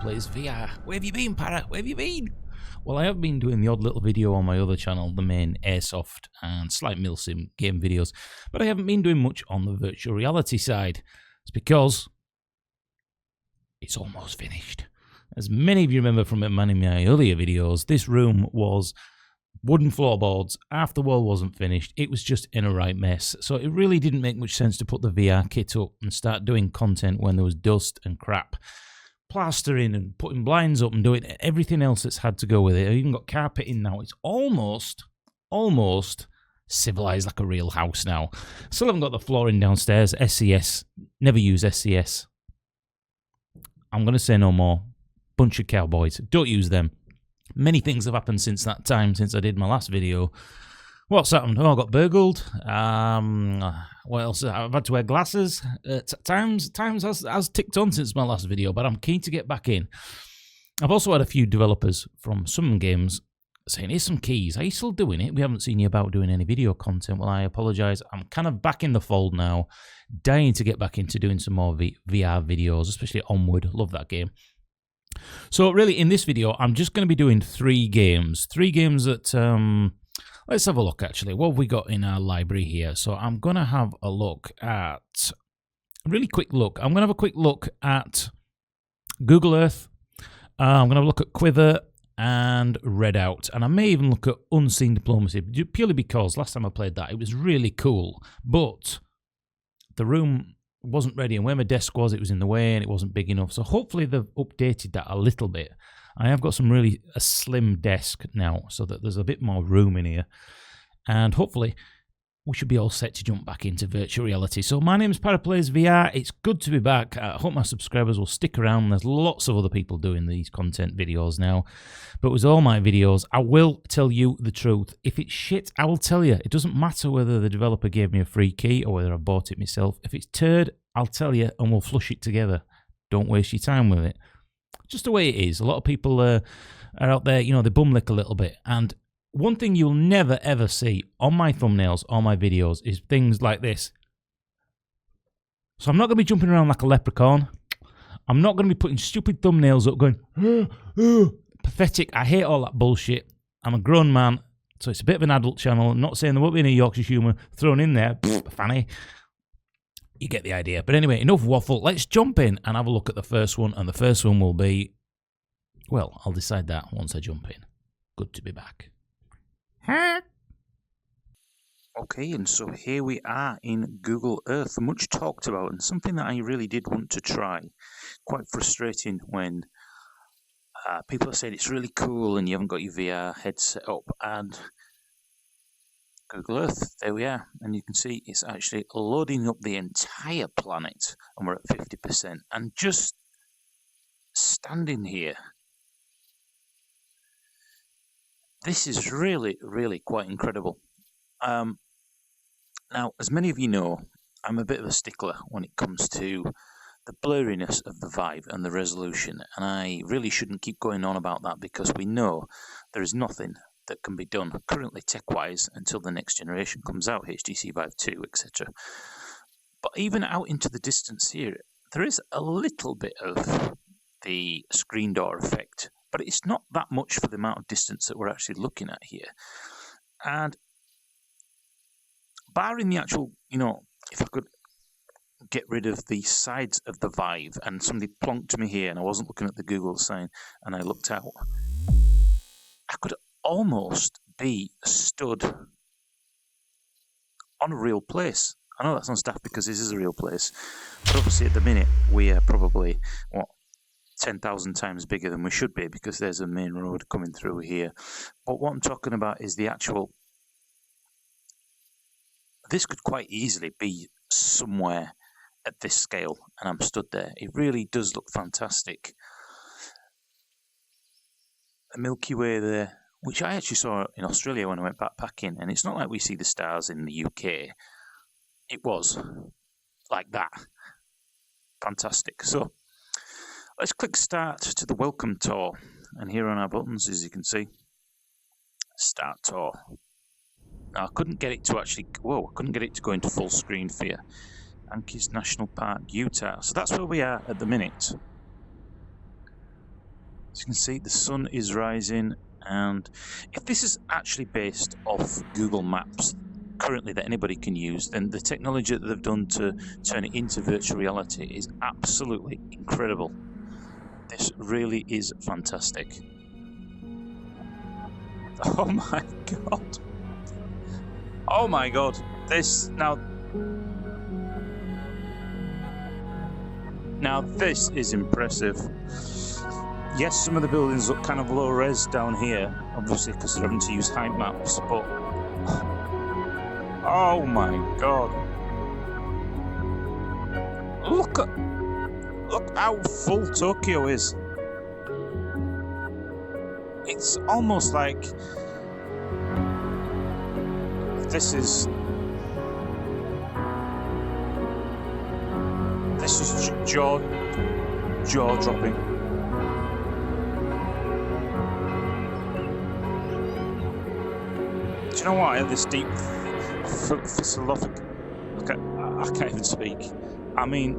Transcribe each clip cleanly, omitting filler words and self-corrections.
ParaPlaysVR. Where have you been, Para? Where have you been? Well, I have been doing the odd little video on my other channel, the main Airsoft and slight milsim game videos, but I haven't been doing much on the virtual reality side. It's because it's almost finished. As many of you remember from many of my earlier videos, this room was wooden floorboards. Half the wall wasn't finished. It was just in a right mess. So it really didn't make much sense to put the VR kit up and start doing content when there was dust and crap. Plastering and putting blinds up and doing everything else that's had to go with it. I've even got carpet in now. It's almost civilized like a real house now. Still haven't got the flooring downstairs. SCS. Never use SCS. I'm going to say no more. Bunch of cowboys. Don't use them. Many things have happened since that time, since I did my last video. What's happened? Oh, I got burgled. What else? I've had to wear glasses. Times has ticked on since my last video, but I'm keen to get back in. I've also had a few developers from some games saying, here's some keys. Are you still doing it? We haven't seen you about doing any video content. Well, I apologise. I'm kind of back in the fold now. Dying to get back into doing some more VR videos, especially Onward. Love that game. So really, in this video, I'm just going to be doing three games. Three games that... let's have a look, actually. What have we got in our library here? So I'm going to have a look at... A really quick look. I'm going to have a quick look at Google Earth. I'm going to have a look at Quiver and Redout. And I may even look at Unseen Diplomacy, purely because last time I played that, it was really cool. But the room wasn't ready, and where my desk was, it was in the way, and it wasn't big enough. So hopefully they've updated that a little bit. I have got a slim desk now, so that there's a bit more room in here. And hopefully we should be all set to jump back into virtual reality. So my name is ParaPlaysVR. It's good to be back. I hope my subscribers will stick around. There's lots of other people doing these content videos now. But with all my videos, I will tell you the truth. If it's shit, I will tell you. It doesn't matter whether the developer gave me a free key or whether I bought it myself. If it's turd, I'll tell you and we'll flush it together. Don't waste your time with it. Just the way it is. A lot of people are out there, you know, they bum lick a little bit. And one thing you'll never, ever see on my thumbnails or my videos is things like this. So I'm not going to be jumping around like a leprechaun. I'm not going to be putting stupid thumbnails up going, pathetic. I hate all that bullshit. I'm a grown man, so it's a bit of an adult channel. I'm not saying there won't be any Yorkshire humour thrown in there. Fanny. You get the idea. But anyway, enough waffle. Let's jump in and have a look at the first one. And the first one will be, well, I'll decide that once I jump in. Good to be back. Okay, and so here we are in Google Earth. Much talked about, and something that I really did want to try. Quite frustrating when people are saying it's really cool and you haven't got your VR headset up. And Google Earth, there we are. And you can see it's actually loading up the entire planet, and we're at 50%. And just standing here, this is really, really quite incredible. Now, as many of you know, I'm a bit of a stickler when it comes to the blurriness of the Vive and the resolution, and I really shouldn't keep going on about that because we know there is nothing that can be done currently tech-wise until the next generation comes out, HTC Vive 2, etc. But even out into the distance here, there is a little bit of the screen door effect, but it's not that much for the amount of distance that we're actually looking at here. And barring the actual, you know, if I could get rid of the sides of the Vive and somebody plonked me here and I wasn't looking at the Google sign and I looked out, I could almost be stood on a real place. I know that sounds daft because this is a real place, but obviously at the minute we are probably, 10,000 times bigger than we should be because there's a main road coming through here. But what I'm talking about is the actual... This could quite easily be somewhere at this scale, and I'm stood there. It really does look fantastic. The Milky Way there, which I actually saw in Australia when I went backpacking, and it's not like we see the stars in the UK. It was like that. Fantastic. So, let's click start to the welcome tour. And here on our buttons, as you can see, start tour. Now, I couldn't get it to actually, I couldn't get it to go into full screen for you. Ankees National Park, Utah. So that's where we are at the minute. As you can see, the sun is rising, and if this is actually based off Google Maps currently that anybody can use, then the technology that they've done to turn it into virtual reality is absolutely incredible. This really is fantastic. Oh my god. Oh my god. This now this is impressive. Yes, some of the buildings look kind of low res down here, obviously because they're having to use height maps, but oh my god. Look how full Tokyo is. It's almost like this is jaw dropping. Do you know what? I had this deep philosophical. Look, I can't even speak. I mean,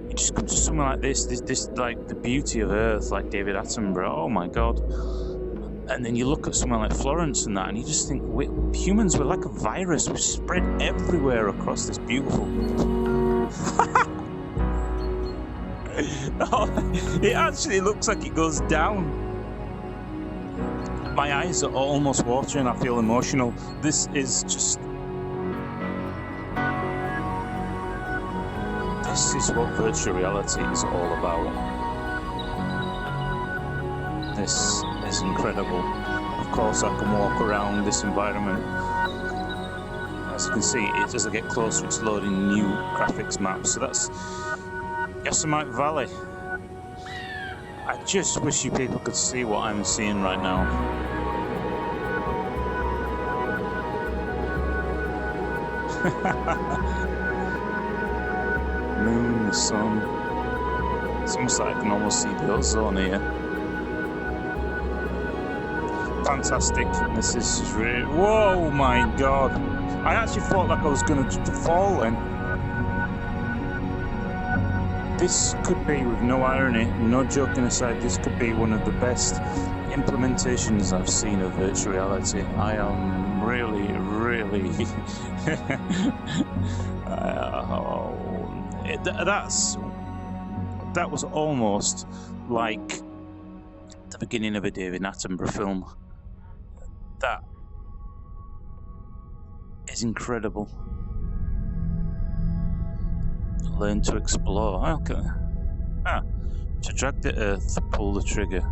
you just come to somewhere like this like the beauty of Earth, like David Attenborough. Oh my god! And then you look at somewhere like Florence and that, and you just think, humans were like a virus. We've spread everywhere across this beautiful. Oh, it actually looks like it goes down. My eyes are almost watering. I feel emotional. This is just. This is what virtual reality is all about. This is incredible. Of course, I can walk around this environment. As you can see, as I get closer, it's loading new graphics maps. So that's Yosemite Valley. I just wish you people could see what I'm seeing right now. Moon, the sun. It's almost like I can almost see the ozone here. Fantastic. This is really. Whoa, my god! I actually thought like I was going to fall then. This could be, with no irony, no joking aside, this could be one of the best implementations I've seen of virtual reality. I am really that was almost like the beginning of a David Attenborough film. That is incredible. Learn to explore. Okay. To drag the earth, pull the trigger.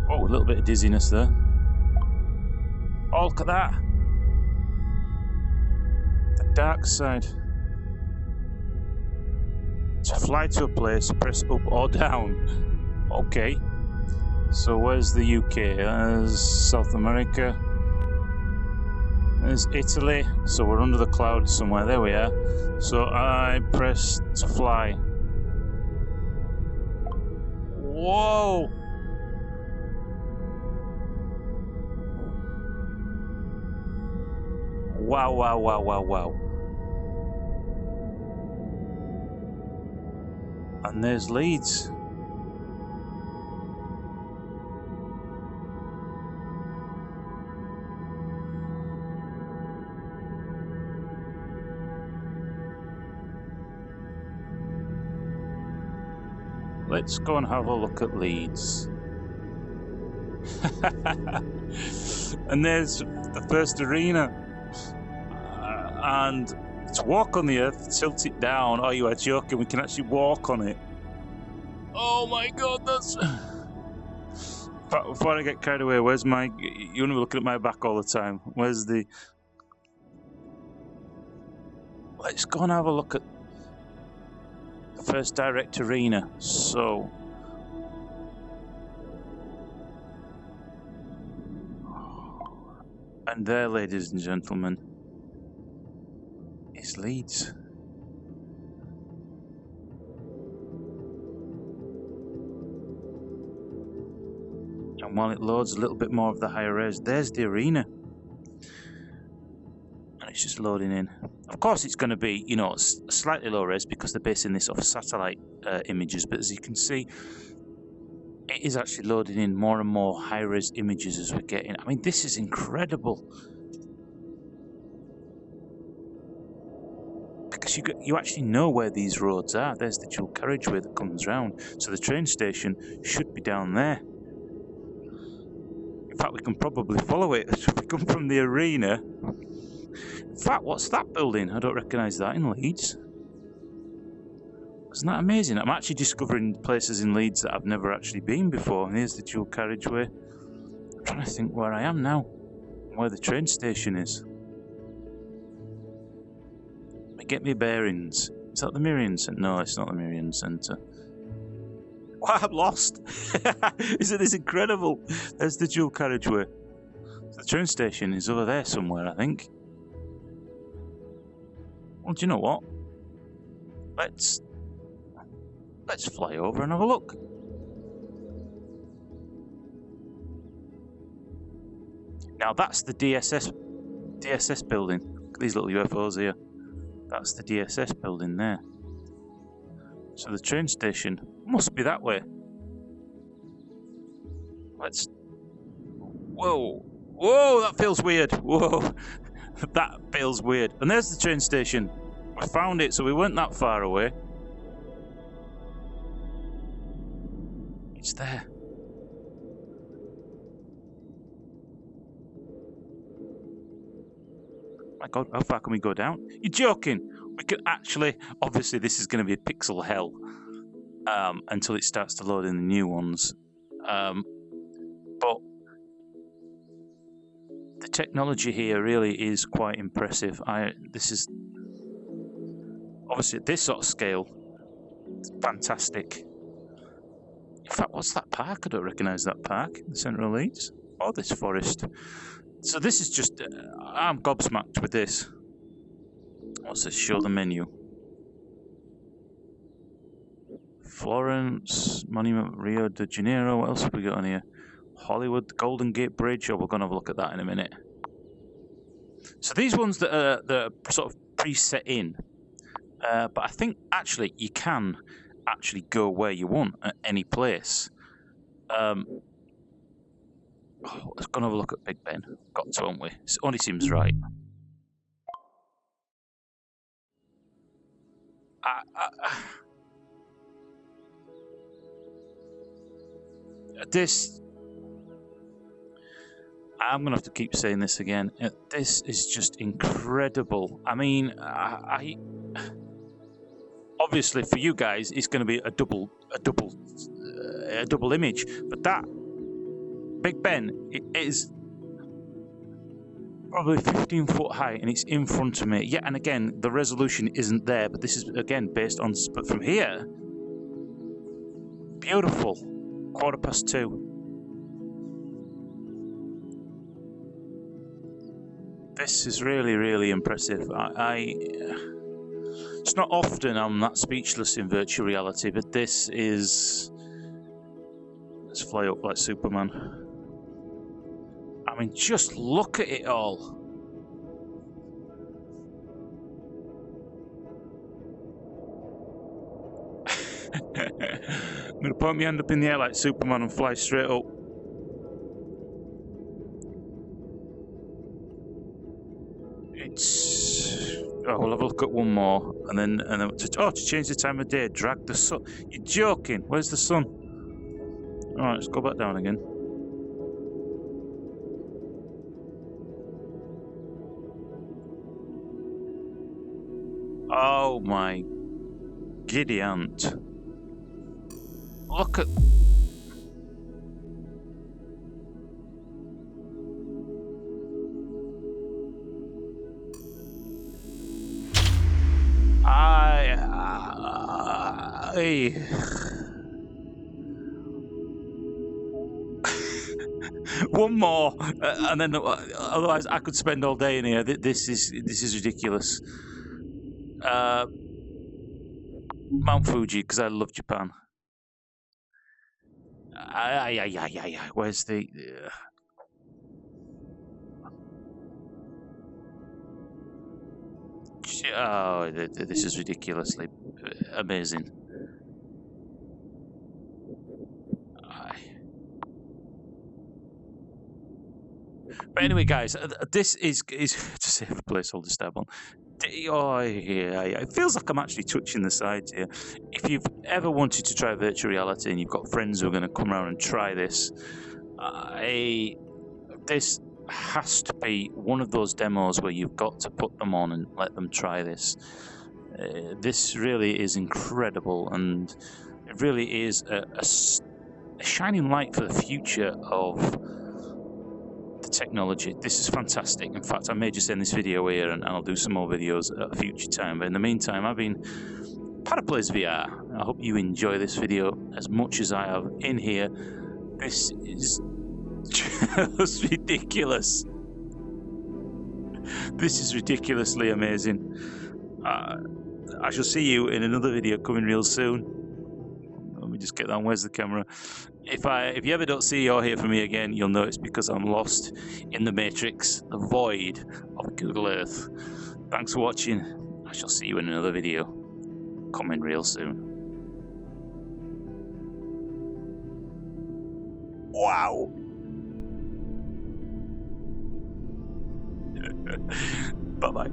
Oh, a little bit of dizziness there. Oh, look at that. The dark side. To fly to a place, press up or down. Okay. So where's the UK? There's South America. There's Italy. So we're under the clouds somewhere. There we are. So I press to fly. Whoa! Wow, wow, wow, wow, wow. And there's Leeds. Let's go and have a look at Leeds. And there's the first arena. And to walk on the earth, tilt it down. Oh, you are joking. We can actually walk on it. Oh my god, that's... Before I get carried away, where's my... You're going to be looking at my back all the time. Where's the... Let's go and have a look at the first direct arena. So... And there, ladies and gentlemen, is Leeds. And while it loads a little bit more of the higher res, there's the arena. And it's It's just loading in. Of course, it's going to be, you know, slightly low res because they're basing this off satellite images. But as you can see, it is actually loading in more and more high-res images as we're getting. I mean, this is incredible. Because you actually know where these roads are. There's the dual carriageway that comes round. So the train station should be down there. In fact, we can probably follow it. If we come from the arena. In fact, what's that building? I don't recognise that in Leeds. Isn't that amazing? I'm actually discovering places in Leeds that I've never actually been before. And here's the dual carriageway. I'm trying to think where I am now. Where the train station is. Get me bearings. Is that the Miriam Centre? No, it's not the Miriam Centre. Wow, I'm lost. Isn't this incredible? There's the dual carriageway. The train station is over there somewhere, I think. Well, do you know what? Let's fly over and have a look. Now that's the DSS building. Look at these little UFOs here. That's the DSS building there. So the train station must be that way. Let's... Whoa! Whoa, that feels weird. Whoa, that feels weird. And there's the train station. We found it, so we weren't that far away. It's there. My God, how far can we go down? You're joking. We can actually... Obviously, this is going to be a pixel hell until it starts to load in the new ones. But the technology here really is quite impressive. This is... Obviously, at this sort of scale, it's fantastic. In fact, what's that park? I don't recognise that park in the centre of Leeds. Or this forest. So this is just... I'm gobsmacked with this. What's this? Show the menu. Florence, Monument, Rio de Janeiro. What else have we got on here? Hollywood, Golden Gate Bridge. Oh, we're going to have a look at that in a minute. So these ones that are sort of preset in. But I think actually you can actually go where you want at any place. Oh, let's go and have a look at Big Ben. Got to, haven't we? It only seems right. This... I'm going to have to keep saying this again. This is just incredible. I mean, obviously for you guys, it's going to be a double image. But that Big Ben, it is probably 15 foot high, and it's in front of me. Yeah, and again, the resolution isn't there, but this is again based on. But from here, beautiful. 2:15. This is really, really impressive. It's not often I'm that speechless in virtual reality, but this is... Let's fly up like Superman. I mean, just look at it all. I'm going to point my hand up in the air like Superman and fly straight up. Oh, we'll have a look at one more, and then to change the time of day, drag the sun. You're joking? Where's the sun? All right, let's go back down again. Oh my giddy aunt! Look at. One more, and then otherwise I could spend all day in here. This is ridiculous. Mount Fuji, because I love Japan. Where's the? Oh, this is ridiculously amazing. But anyway, guys, this is to save a placeholder stab on. Oh, yeah, it feels like I'm actually touching the sides here. If you've ever wanted to try virtual reality and you've got friends who are going to come around and try this, this has to be one of those demos where you've got to put them on and let them try this. This really is incredible, and it really is a shining light for the future of the technology. This is fantastic. In fact, I may just end this video here and I'll do some more videos at a future time. But in the meantime, I've been ParaPlaysVR. I hope you enjoy this video as much as I have in here. This is just ridiculous. This is ridiculously amazing. I shall see you in another video coming real soon. Let me just get that. Where's the camera? If you ever don't see or hear from me again, you'll know it's because I'm lost in the matrix, the void of Google Earth. Thanks for watching. I shall see you in another video coming real soon. Wow. Bye-bye.